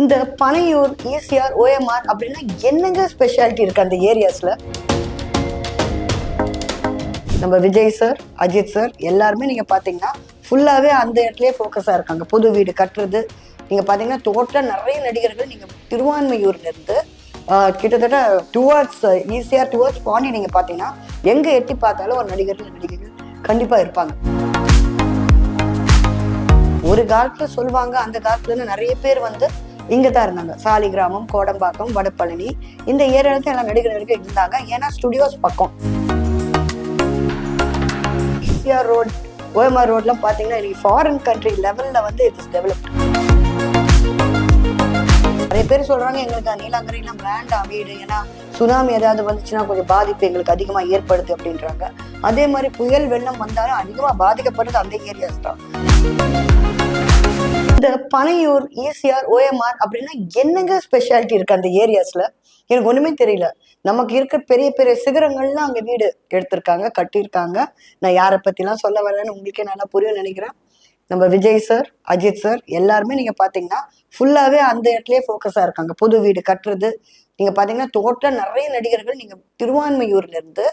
இந்த Panaiyur, ECR, OMR அப்படின்னா என்னங்க ஸ்பெஷாலிட்டி இருக்கு அந்த ஏரியாஸ்ல? நம்ம விஜய் சார், அஜித் சார் எல்லாருமே நீங்க பாத்தீங்கன்னா ஃபுல்லாவே அந்த இடத்துலயே ஃபோக்கஸா இருக்காங்க. புது வீடு கட்டுறது நீங்க பாத்தீங்கன்னா டோட்டலா நிறைய நடிகர்கள் நீங்க திருவான்மையூர்ல இருந்து கிட்டத்தட்ட டுவர்ட்ஸ் ஈசிஆர் டுவர்ட்ஸ் பாண்டி நீங்க பாத்தீங்கன்னா எங்க எட்டி பார்த்தாலும் ஒரு நடிகர்கள் கண்டிப்பா இருப்பாங்க. ஒரு காலத்துல சொல்லுவாங்க, அந்த காலத்துல நிறைய பேர் வந்து இங்க தான் இருந்தாங்க. சாலிகிராமம், கோடம்பாக்கம், வடபழனி இந்த ஏரியால எல்லாம் நடிகர்கள் இருந்தாங்க. ஏன்னா ஸ்டுடியோஸ் பக்கம். ஈசிஆர் ரோட், ஓஎம்ஆர் ரோட்லாம் பாத்தீங்கன்னா இன்னைக்கு ஃபாரின் கண்ட்ரி லெவல்ல வந்து இட்ஸ் டெவலப்ட். நிறைய பேர் சொல்றாங்க எங்களுக்கு நீலாங்கரையெல்லாம் வேண்டாம் வீடு, ஏன்னா சுனாமி ஏதாவது வந்துச்சுன்னா கொஞ்சம் பாதிப்பு எங்களுக்கு அதிகமா ஏற்படுது அப்படின்றாங்க. அதே மாதிரி புயல் வெள்ளம் வந்தாலும் அதிகமா பாதிக்கப்படுறது அந்த ஏரியாஸ் தான். இந்த பனையூர், ஈசிஆர், ஓஎம்ஆர் அப்படின்னா என்னங்க ஸ்பெஷாலிட்டி இருக்கு அந்த ஏரியாஸ்ல? எனக்கு ஒண்ணுமே தெரியல. நமக்கு இருக்க பெரிய பெரிய சிகரங்கள்லாம் அங்க வீடு எடுத்திருக்காங்க, கட்டியிருக்காங்க. நான் யாரை பத்திலாம் சொல்ல வரேன்னு உங்களுக்கே நல்லா புரியும் நினைக்கிறேன். நம்ம விஜய் சார், அஜித் சார் எல்லாருமே நீங்க பாத்தீங்கன்னா ஃபுல்லாவே அந்த இடத்துலயே ஃபோக்கஸா இருக்காங்க. புது வீடு கட்டுறது நீங்க பாத்தீங்கன்னா டோட்டலா நிறைய நடிகர்கள் நீங்க திருவான்மையூர்ல இருந்து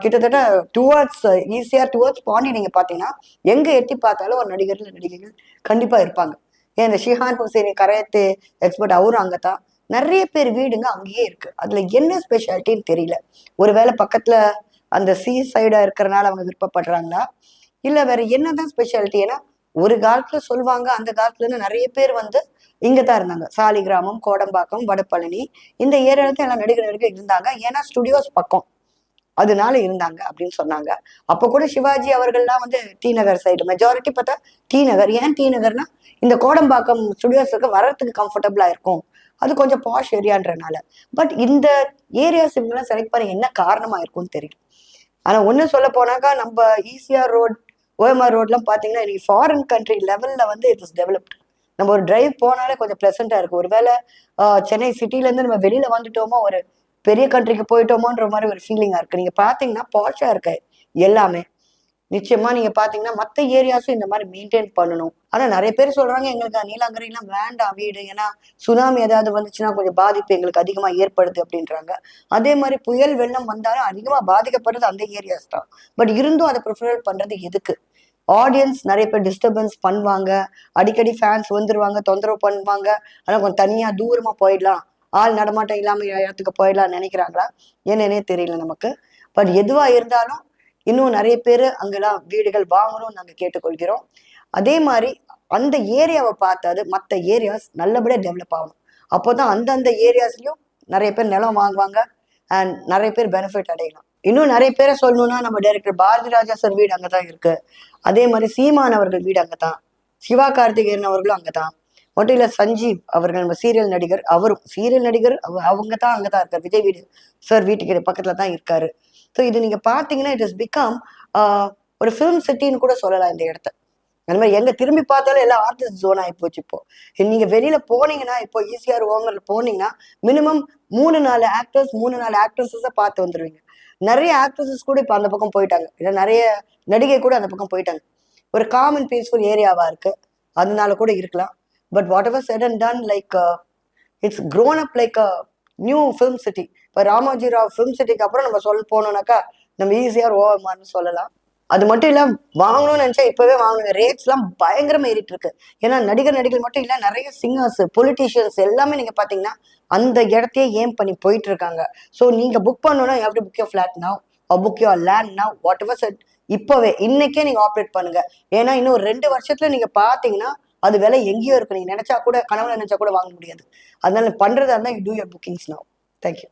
கிட்டத்தட்ட டுவர்ட்ஸ் ஈசிஆர் டுவர்ட்ஸ் பாண்டி நீங்க பாத்தீங்கன்னா எங்க எட்டி பார்த்தாலும் ஒரு நடிகர்கள் கண்டிப்பா இருப்பாங்க. ஏன் இந்த ஷிஹான் ஹுசேனி கராத்தே எக்ஸ்பர்ட் அவரும் அங்கதான். நிறைய பேர் வீடுங்க அங்கேயே இருக்கு. அதுல என்ன ஸ்பெஷாலிட்டின்னு தெரியல. ஒருவேளை பக்கத்துல அந்த சீ சைடா இருக்கிறனால அவங்க விருப்பப்படுறாங்களா, இல்ல வேற என்னதான் ஸ்பெஷாலிட்டி? ஏன்னா ஒரு காலத்துல சொல்லுவாங்க, அந்த காலத்துல இருந்து நிறைய பேர் வந்து இங்கதான் இருந்தாங்க. சாலிகிராமம், கோடம்பாக்கம், வடபழனி இந்த ஏரியால எல்லாம் நடிகர்கள் இருந்தாங்க. ஏன்னா ஸ்டுடியோஸ் பக்கம், அதனால இருந்தாங்க அப்படின்னு சொன்னாங்க. அப்ப கூட சிவாஜி அவர்கள்லாம் வந்து டி நகர் சைடு மெஜாரிட்டி பார்த்தா டி நகர். ஏன் டி நகர்னா இந்த கோடம்பாக்கம் ஸ்டுடியோஸுக்கு வர்றதுக்கு கம்ஃபர்டபுளா இருக்கும், அது கொஞ்சம் பாஷ் ஏரியான்றனால. பட் இந்த ஏரியாஸ் இவங்கெல்லாம் செலக்ட் பண்ண என்ன காரணமா இருக்கும்னு தெரியல. ஆனா ஒண்ணு சொல்ல போனாக்கா நம்ம ஈசிஆர் ரோட், ஓஎம்ஆர் ரோட்லாம் பாத்தீங்கன்னா இன்னைக்கு ஃபாரின் கண்ட்ரி லெவல்ல வந்து இட்ஸ் டெவலப்ட். நம்ம ஒரு டிரைவ் போனாலே கொஞ்சம் பிளசண்டா இருக்கு. ஒருவேளை சென்னை சிட்டில இருந்து நம்ம வெளியில வந்துட்டோமோ, ஒரு பெரிய கண்ட்ரிக்கு போயிட்டோமோன்ற மாதிரி ஒரு ஃபீலிங்கா இருக்கு. நீங்க பாத்தீங்கன்னா பாஷா இருக்கு எல்லாமே. நிச்சயமா நீங்க பாத்தீங்கன்னா மத்த ஏரியாஸும் இந்த மாதிரி மெயின்டைன் பண்ணணும். ஆனா நிறைய பேர் சொல்றாங்க எங்களுக்கு நீலாங்கரையெல்லாம் வேண்டாம் வீடு, ஏன்னா சுனாமி ஏதாவது வந்துச்சுன்னா கொஞ்சம் பாதிப்பு எங்களுக்கு அதிகமா ஏற்படுது அப்படின்றாங்க. அதே மாதிரி புயல் வெள்ளம் வந்தாலும் அதிகமா பாதிக்கப்படுறது அந்த ஏரியாஸ் தான். பட் இருந்தும் அதை ப்ரிஃபர் பண்றது எதுக்கு? ஆடியன்ஸ் நிறைய பேர் டிஸ்டர்பன்ஸ் பண்ணுவாங்க, அடிக்கடி ஃபேன்ஸ் வந்துருவாங்க, தொந்தரவு பண்ணுவாங்க. ஆனா கொஞ்சம் தனியா தூரமா போயிடலாம், ஆள் நடமாட்டம் இல்லாம இடத்துக்கு போயிடலாம் நினைக்கிறாங்களா என்னன்னே தெரியல நமக்கு. பட் எதுவா இருந்தாலும் இன்னும் நிறைய பேர் அங்கெல்லாம் வீடுகள் வாங்கணும்னு நாங்க கேட்டுக்கொள்கிறோம். அதே மாதிரி அந்த ஏரியாவை பார்த்தாது மற்ற ஏரியாஸ் நல்லபடியா டெவலப் ஆகணும். அப்போதான் அந்தந்த ஏரியாஸ்லயும் நிறைய பேர் நிலம் வாங்குவாங்க அண்ட் நிறைய பேர் பெனிஃபிட் அடையலாம். இன்னும் நிறைய பேரை சொல்லணும்னா நம்ம டைரக்டர் பாரதி ராஜா சார் வீடு அங்கதான் இருக்கு. அதே மாதிரி சீமான் அவர்கள் வீடு அங்கதான், சிவா கார்த்திகேயன் அவர்களும் அங்கதான். மட்டும் இல்ல சஞ்சீவ் அவர்கள் நம்ம சீரியல் நடிகர், அவரும் சீரியல் நடிகர் அவங்க தான் அங்கதான் இருக்காரு. விஜய் வீடு சார் வீட்டுக்கு பக்கத்துல தான் இருக்காரு. ஸோ இது நீங்க பாத்தீங்கன்னா இட் இஸ் பிகம் ஒரு ஃபிலிம் சிட்டின்னு கூட சொல்லலாம் இந்த இடத்த. அந்த மாதிரி எங்க திரும்பி பார்த்தாலும் எல்லாம் ஆர்டிஸ்ட் ஜோன் ஆகி போச்சு. இப்போ நீங்க வெளியில போனீங்கன்னா, இப்போ ஈசிஆர் ஓமர்ல போனீங்கன்னா மினிமம் 3-4 ஆக்டர்ஸ் 3-4 ஆக்ட்ரஸஸ பார்த்து வந்துருவீங்க. நிறைய ஆக்ட்ரஸஸ் கூட இப்ப அந்த பக்கம் போயிட்டாங்க, இல்ல நிறைய நடிகை கூட அந்த பக்கம் போயிட்டாங்க. ஒரு காமன் பீஸ்ஃபுல் ஏரியாவா இருக்கு, அதனால கூட இருக்கலாம். But what ever said and ton, like it's grown up like a new film city. இப்போ ராமோஜி ராவ் ஃபிலிம் சிட்டிக்கு அப்புறம் நம்ம சொல்ல போனோம்னாக்கா நம்ம ஈஸியாக ஓவர்மான்னு சொல்லலாம். அது மட்டும் இல்ல, வாங்கணும்னு நினைச்சா இப்பவே வாங்குங்க. ரேட்ஸ் எல்லாம் பயங்கரமா ஏறிட்டு இருக்கு. ஏன்னா நடிகர்கள் மட்டும் இல்ல, நிறைய சிங்கர்ஸ், பொலிட்டீஷியன்ஸ் எல்லாமே நீங்க பாத்தீங்கன்னா அந்த இடத்தையே ஏம் பண்ணி போயிட்டு இருக்காங்க. ஸோ நீங்க புக் பண்ணணும்னா you have to book your flat now R book your land now, what ever said. இப்பவே இன்னைக்கே நீங்க ஆப்ரேட் பண்ணுங்க. ஏன்னா இன்னும் 2 வருஷத்துல நீங்க பாத்தீங்கன்னா அது விலை எங்கேயோ இருக்கு. நீங்க நினைச்சா கூட, கனவுல நினைச்சா கூட வாங்க முடியாது. அதனால பண்றதா இருந்தா you two your bookings now. Thank you.